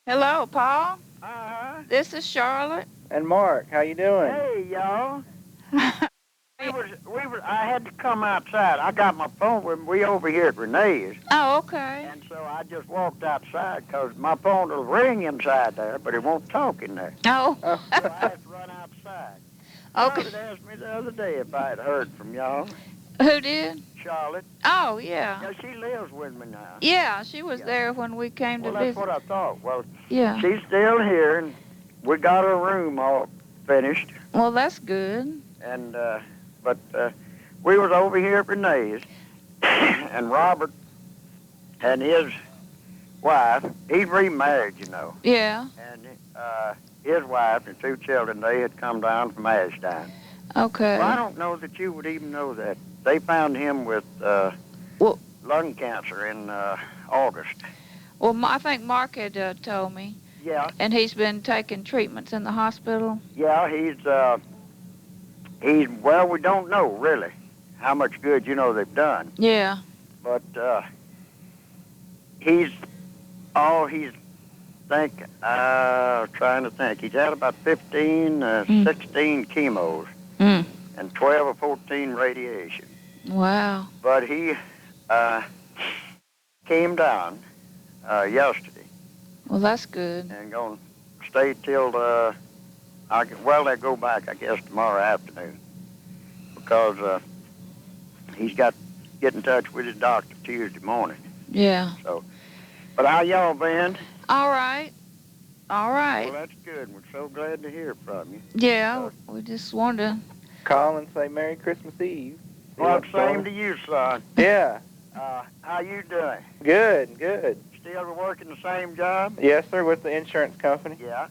Hello, Paul. Uh-huh. This is Charlotte. And Mark, how you doing? Hey, y'all. I had to come outside. I got my phone with me. We over here at Renee's. Oh, okay. And so I just walked outside because my phone will ring inside there, but it won't talk in there. Oh. So I had to run outside. Okay. Charlotte asked me the other day if I had heard from y'all. Who did? Charlotte. Oh, yeah. Yeah, she lives with me now. Yeah, she was there when we came to Well, that's visit. what I thought. Well, Yeah. she's still here, and we got her room all finished. Well, that's good. And but we was over here at Renee's, and Robert and his wife, he's remarried, you know. Yeah. And his wife and two children, they had come down from Ashdown. Okay. Well, I don't know that you would even know that. They found him with lung cancer in August. Well, I think Mark had told me. Yeah. And he's been taking treatments in the hospital. Yeah, he's well, we don't know really how much good, you know, they've done. Yeah. But he's trying to think. He's had about 15, 16 chemos and 12 or 14 radiation. Wow. But he came down yesterday. Well, that's good. And going to stay till, they go back, I guess, tomorrow afternoon. Because he's got to get in touch with his doctor Tuesday morning. Yeah. So, but how y'all been? All right. All right. Well, that's good. We're so glad to hear from you. Yeah, we just wanted to... Call and say Merry Christmas Eve. Well, same to you, son. Yeah. How you doing? Good, good. Still working the same job? Yes, sir, with the insurance company. Yeah.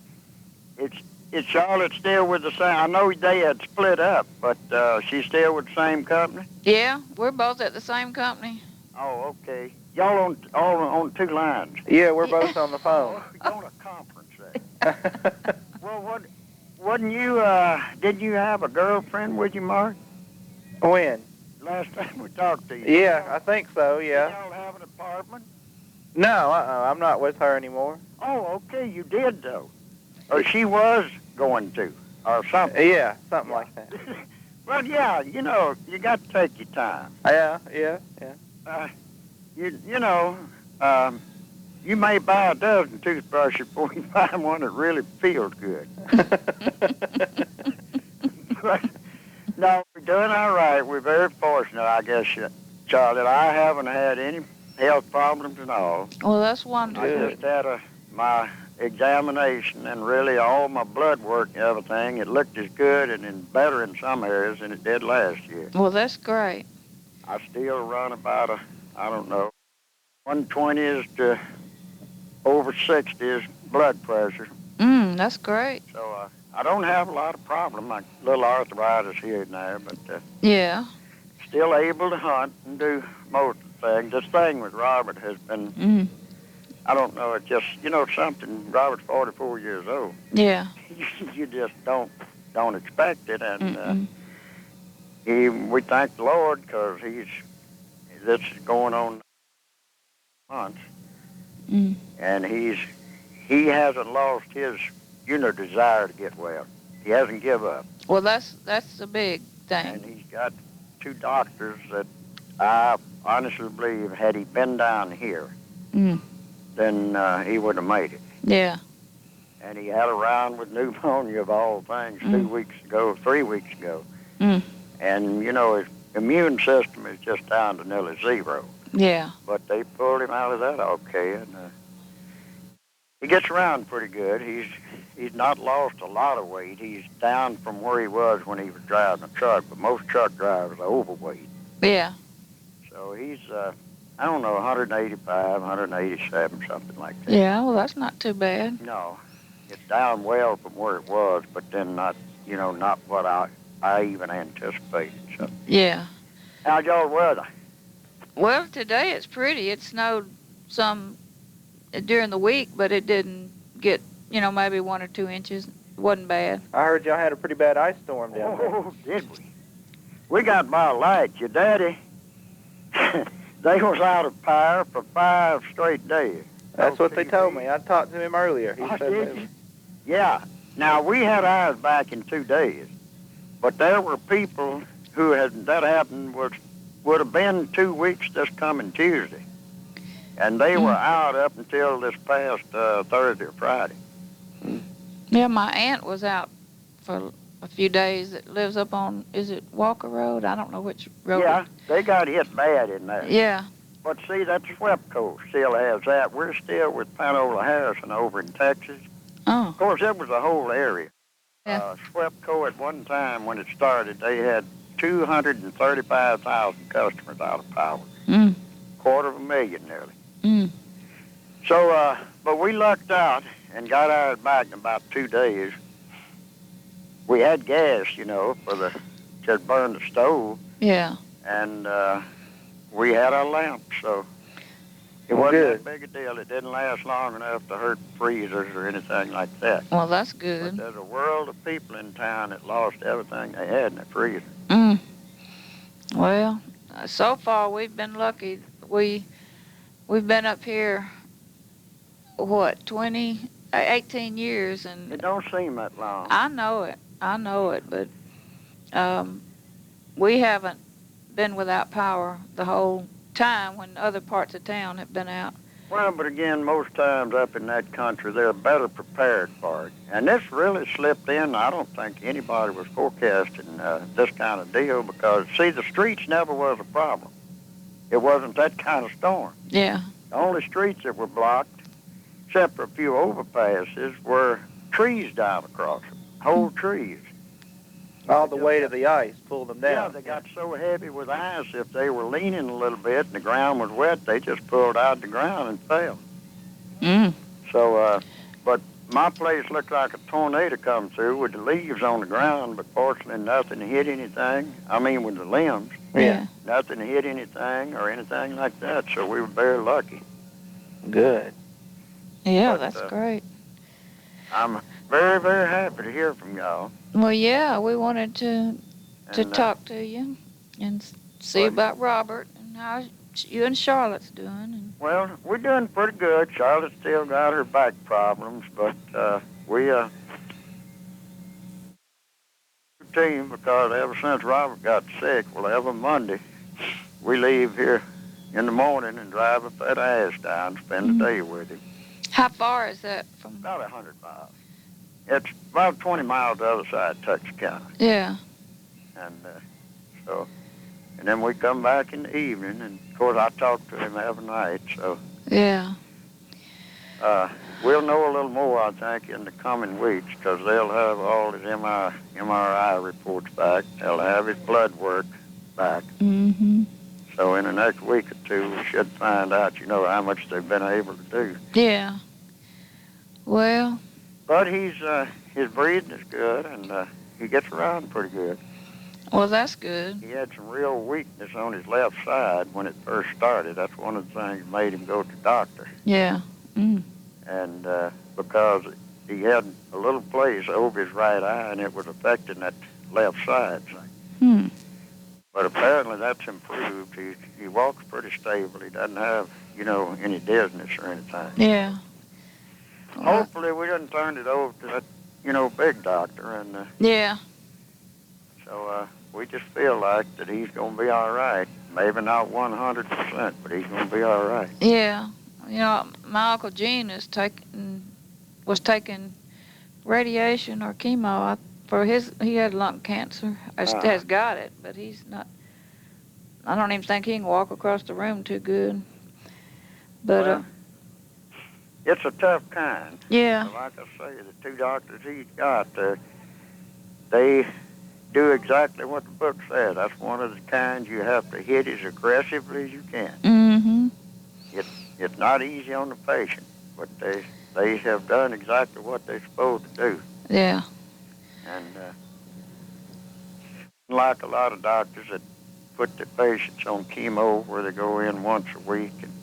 Is Charlotte still with the same? I know they had split up, but she's still with the same company? Yeah, we're both at the same company. Oh, okay. Y'all on two lines? Yeah, we're both on the phone. Oh, you're on a conference there. Well, wasn't you, didn't you have a girlfriend with you, Mark? When? Last time we talked to you. Yeah, I think so, yeah. Y'all have an apartment? No, I'm not with her anymore. Oh, okay, you did, though. Or she was going to, or something. Yeah, something like that. Well, yeah, you know, you got to take your time. Yeah. You may buy a dozen toothbrushes before you find one that really feels good. But, no, we're doing all right. We're very fortunate, I guess, Charlotte. I haven't had any health problems at all. Well, that's wonderful. I just had my examination, and really all my blood work and everything, it looked as good and better in some areas than it did last year. Well, that's great. I still run about 120s to over 60s blood pressure. That's great. So I don't have a lot of problem. My little arthritis here and there, but yeah, still able to hunt and do most of the things. This thing with Robert has been, I don't know, it's just, you know, something. Robert's 44 years old. Yeah. You just don't expect it, and we thank the Lord because this is going on months, and he hasn't lost his, desire to get well. He hasn't given up. Well, that's the big thing. And he's got two doctors that I honestly believe had he been down here, then he would have made it. Yeah. And he had a round with pneumonia of all things 3 weeks ago. And, his immune system is just down to nearly zero. Yeah. But they pulled him out of that okay, and he gets around pretty good. He's not lost a lot of weight. He's down from where he was when he was driving a truck, but most truck drivers are overweight. Yeah. So he's, 185, 187, something like that. Yeah, well, that's not too bad. No. It's down well from where it was, but then not what I even anticipated. So. Yeah. How's y'all weather? Well, today it's pretty. It snowed some during the week, but it didn't get, maybe 1 or 2 inches. It wasn't bad. I heard y'all had a pretty bad ice storm down there. Oh, did we? We got by light. Your daddy, they was out of power for 5 straight days. That's No what they told TV. me. I talked to him earlier. He Oh, said did they you? were- Yeah. Now, we had ours back in 2 days, but there were people who that happened would have been 2 weeks this coming Tuesday, and they were out up until this past Thursday or Friday. Yeah, my aunt was out for a few days. That lives up on, is it Walker Road? I don't know which road. Yeah, they got hit bad in there. Yeah. But see, that SWEPCO still has that. We're still with Panola Harrison over in Texas. Oh. Of course, it was a whole area. Yeah. SWEPCO at one time when it started, they had 235,000 customers out of power. 250,000 nearly. So, but we lucked out and got ours back in about 2 days. We had gas, for just burn the stove. Yeah. And we had our lamps, so it Well, wasn't good. that big a deal. It didn't last long enough to hurt freezers or anything like that. Well, that's But good. there's a world of people in town that lost everything they had in their freezer. Well, so far we've been lucky. We've been up here, 18 years, and It don't seem that long. I know it, but we haven't been without power the whole time when other parts of town have been out. Well, but again, most times up in that country, they're better prepared for it. And this really slipped in. I don't think anybody was forecasting this kind of deal because, see, the streets never was a problem. It wasn't that kind of storm. Yeah. The only streets that were blocked, except for a few overpasses, were trees down across them, whole trees. All the weight of the ice pulled them down. Yeah, they got so heavy with ice, if they were leaning a little bit and the ground was wet, they just pulled out the ground and fell. So, but my place looked like a tornado come through with the leaves on the ground, but fortunately nothing hit anything. I mean, with the limbs. Yeah. Nothing hit anything or anything like that, so we were very lucky. Good. Yeah, But, that's great. I'm very, very happy to hear from y'all. Well, yeah, we wanted to And, talk to you and see What? about Robert and how you and Charlotte's doing. And Well, we're doing pretty good. Charlotte still got her back problems, but we team because ever since Robert got sick, well, every Monday we leave here in the morning and drive up that ass down, spend the day with him. how far is that from? About 100 miles. It's about 20 miles the other side of Texas County. Yeah. And and then we come back in the evening, and of course I talk to him every night, so Yeah. we'll know a little more, I think, in the coming weeks, because they'll have all his MRI reports back. They'll have his blood work back. So in the next week or two, we should find out, how much they've been able to do. Yeah. Well. But his breathing is good, and he gets around pretty good. Well, that's good. He had some real weakness on his left side when it first started. That's one of the things that made him go to the doctor. Yeah. And because he had a little place over his right eye, and it was affecting that left side. But apparently that's improved. He walks pretty stable. He doesn't have, any dizziness or anything. Yeah. Hopefully we didn't turn it over to that, big doctor. And Yeah. so we just feel like that he's going to be all right. Maybe not 100%, but he's going to be all right. Yeah. My Uncle Gene was taking radiation or chemo he had lung cancer. Has got it, but he's not. I don't even think he can walk across the room too good. But Well, it's a tough kind. yeah. Like I say, the 2 doctors he's got, they do exactly what the book says. That's one of the kinds you have to hit as aggressively as you can. It's not easy on the patient, but they have done exactly what they're supposed to do. Yeah. And like a lot of doctors that put the patients on chemo where they go in once a week and,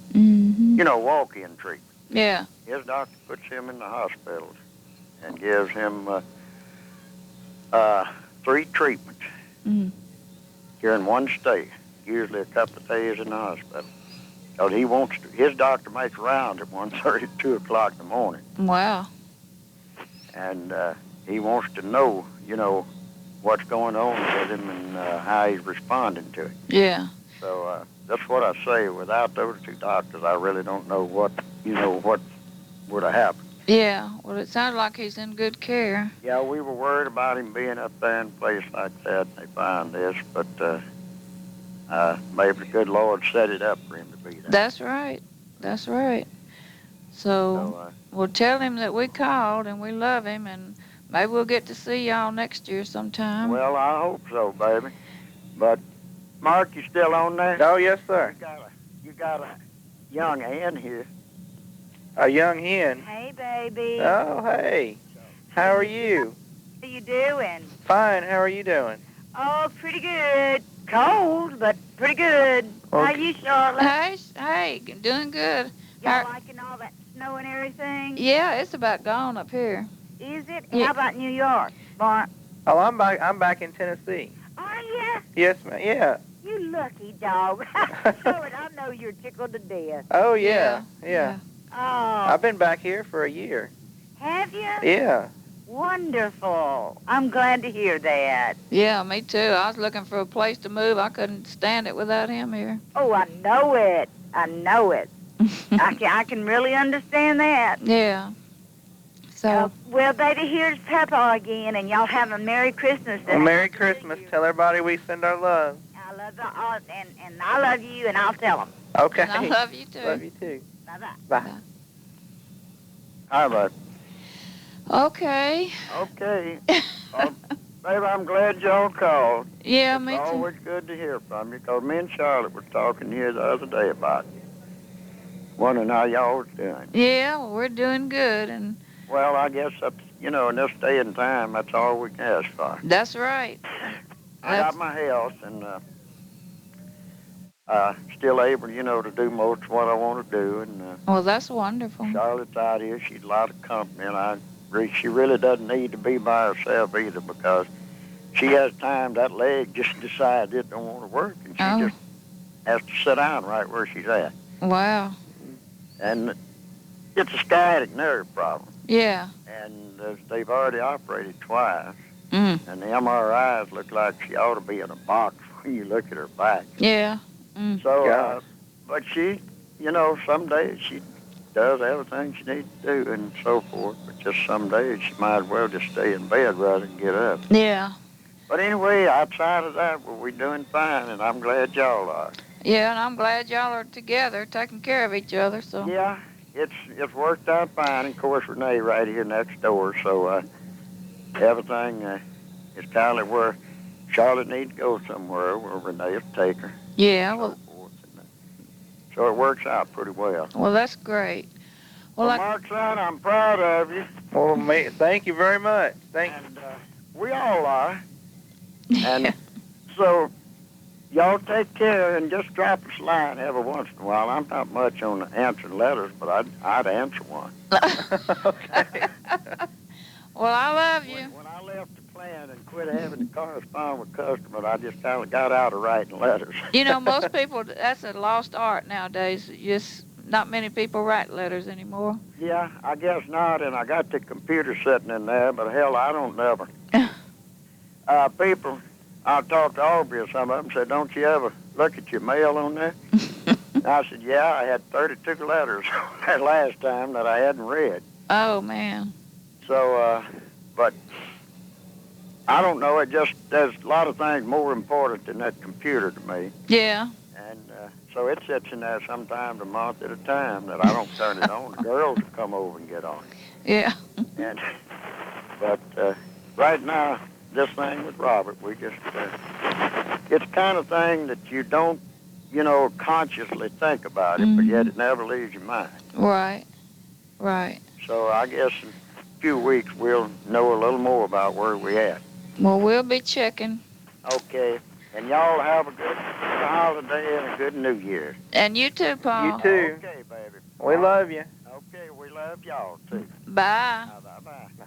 walk-in treatment. Yeah. His doctor puts him in the hospital and gives him 3 treatments during one stay, usually a couple of days in the hospital. 'Cause he wants to, his doctor makes rounds at 1:30, 2 o'clock in the morning. Wow. And he wants to know, what's going on with him and how he's responding to it. Yeah. So that's what I say. Without those two doctors, I really don't know what would have happened. Yeah. Well, it sounds like he's in good care. Yeah, we were worried about him being up there in a place like that, and they found this, but maybe the good Lord set it up for him to be there. That's right. That's right. So we'll tell him that we called and we love him, and maybe we'll get to see y'all next year sometime. Well, I hope so, baby. But, Mark, you still on there? Oh, yes, sir. You got a young hen here. A young hen. Hey, baby. Oh, hey. How are you? How you doing? Fine. How are you doing? Oh, pretty good. Cold, but pretty good. Okay. How you, Charlotte? Hey, doing good. Y'all liking all that snow and everything? Yeah, it's about gone up here. Is it? Yeah. How about New York, Mark? Oh, I'm back in Tennessee. Are you? Yes, ma'am. Yeah. You lucky dog. Charlotte, I know you're tickled to death. Oh, yeah. Yeah. Oh, I've been back here for a year. have you? Yeah. Wonderful. I'm glad to hear that. Yeah, me too. I was looking for a place to move. I couldn't stand it without him here. Oh, I know it. I know it. I can really understand that. Yeah. So, Well, baby, here's Papa again, and y'all have a Merry Christmas. Well, Merry Christmas. Tell everybody we send our love. I love and I love you, and I'll tell them. Okay. and I love you too. Love you too. Bye-bye. Bye. Hi, bud. Okay. Okay. Baby, I'm glad y'all called. Yeah, It's me too. always good to hear from you, 'cause me and Charlotte were talking here the other day about it. Wondering how y'all was doing. Yeah, well, we're doing good, and Well, I guess that's, in this day and time, that's all we can ask for. that's right. I got my health and still able, to do most of what I want to do. And Well, that's wonderful. Charlotte's out here. She's a lot of company, and she really doesn't need to be by herself either, because she has time that leg just decides it don't want to work, and she just has to sit down right where she's at. Wow. And it's a sciatic nerve problem. Yeah. And they've already operated twice, Mm. and the MRIs look like she ought to be in a box when you look at her back. Yeah. Mm. So, but she, some days she does everything she needs to do and so forth, but just some days she might as well just stay in bed rather than get up. Yeah. But anyway, outside of that, we're doing fine, and I'm glad y'all are. Yeah, and I'm glad y'all are together, taking care of each other. So. Yeah, it's worked out fine. And of course, Renee right here next door, so everything is kind of where Charlotte needs to go somewhere where Renee will take her. Yeah. Well. So it works out pretty well. Well, that's great. Well, Mark, son, I'm proud of you. Well, thank you very much. And we all are. And so y'all take care and just drop us a line every once in a while. I'm not much on answering letters, but I'd answer one. Okay. Well, I love you. When I left the plant and quit having to correspond with customers, I just kind of got out of writing letters. Most people, that's a lost art nowadays. Just not many people write letters anymore. Yeah, I guess not, and I got the computer sitting in there, but hell, I don't never. People, I talked to Aubrey or some of them, said, don't you ever look at your mail on there? And I said, yeah, I had 32 letters that last time that I hadn't read. Oh, man. So, but I don't know, there's a lot of things more important than that computer to me. Yeah. And so it sits in there sometimes a month at a time that I don't turn it on. The girls will come over and get on it. Yeah. But right now, this thing with Robert, we just, it's the kind of thing that you don't, consciously think about it, but yet it never leaves your mind. Right. Right. So I guess in a few weeks we'll know a little more about where we at. Well, we'll be checking. Okay. And y'all have a good holiday and a good New Year. And you too, Paul. You too. Okay, baby. We love you. Okay, we love y'all too. Bye. Bye-bye.